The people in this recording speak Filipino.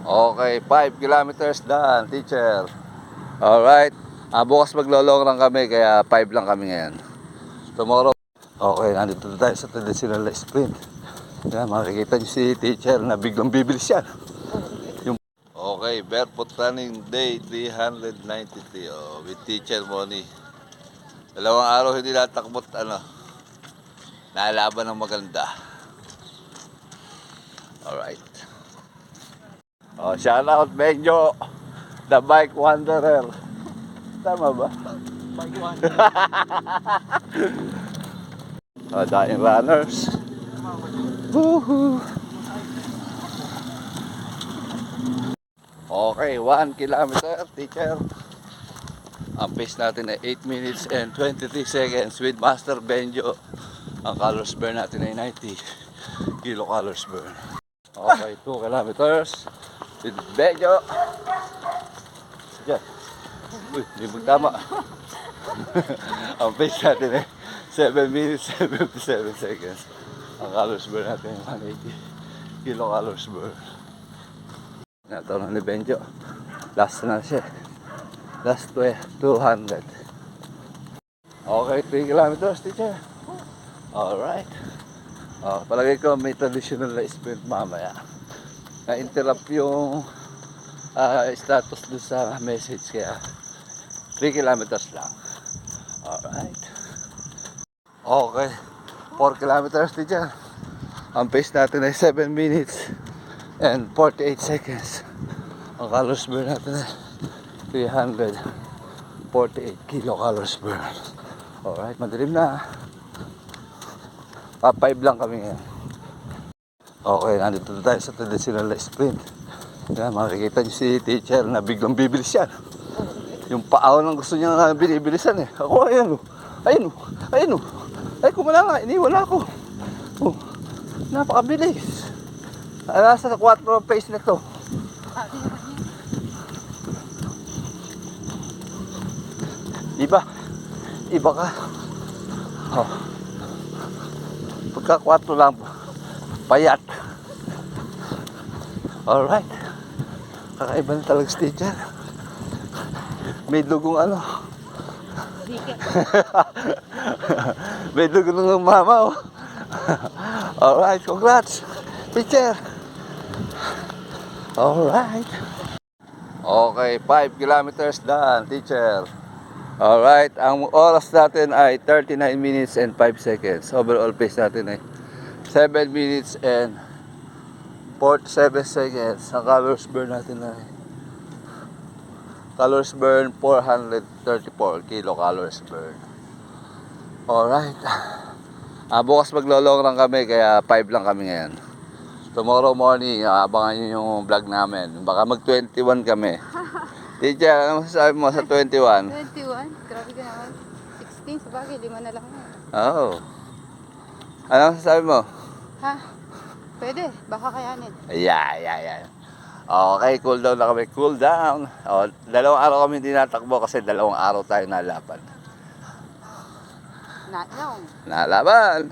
Okay, 5 kilometers done, teacher. Alright. Bukas maglolong lang kami, kaya 5 lang kami ngayon. Tomorrow. Okay, nandito na tayo sa traditional sprint. Yan, makikita niyo si teacher na biglang bibilis yan. Okay, barefoot running day 393 with teacher Moni. Dalawang araw hindi natakbot, nalaban ng maganda. Alright. Shout out Benjo, the bike wanderer. Tama ba? Bike wanderer. Dying runners. Woohoo! Okay, 1 kilometer, teacher. Ang pace natin ay 8 minutes and 23 seconds with Master Benjo. Ang calories burn natin ay 90 kilocalories burn. Okay, 2 kilometers with Benjo. Diyan. Uy, di magtama. Ang pace natin ay 7 minutes and 57 seconds. Ang calories burn natin ay 180 kilocalories burn. Nataw na ni Benjo. Last na siya. Last 200. Okay, 3 kilometers, teacher. Alright. Palagay ko may traditional na sprint mamaya. Na-interrupt yung status doon sa message, kaya 3 kilometers lang. Alright. Okay, 4 kilometers, teacher. Ang pace natin ay 7 minutes and 48 seconds. Ang calories burn natin ay 348 kilocalories burn. Alright, madilim na. 5 lang kami ngayon. Okay, nandito na tayo sa traditional na sprint. Yan, makikita niyo si teacher na biglang bibilis yan. Yung paaw ng gusto niya binibilisan eh. Ako, ayan o. Ayun o. Ayun o. Ay, kumala nga. Iniwala ako. Oh, napakabilis. Nasa 4 pace na to. Iba ka. Pagka 4 lang, payat. Alright. Kakaiba na talaga si teacher. May dugong may dugong ng mama, oh. Alright, congrats, teacher. Alright. Okay, 5 kilometers done, teacher. Alright, ang oras natin ay 39 minutes and 5 seconds. Overall pace natin ay 7 minutes and 47 seconds. Ang calories burn natin ay calories burn 434 kilocalories burn. Alright. Bukas maglolong lang kami, kaya 5 lang kami ngayon. Tomorrow morning, abangan nyo yung vlog namin. Baka mag 21 kami. Teacher, ano masasabi mo sa 21? 21? Grabe ka naman. 16, sabagay, 5 na lang yan. Oo. Ano masasabi mo? Ha? Pwede, baka kayanin. Yeah. Okay, cool down na kami. Cool down. 2 araw kami hindi natakbo kasi 2 araw tayo nalaban. Not long. Nalaban.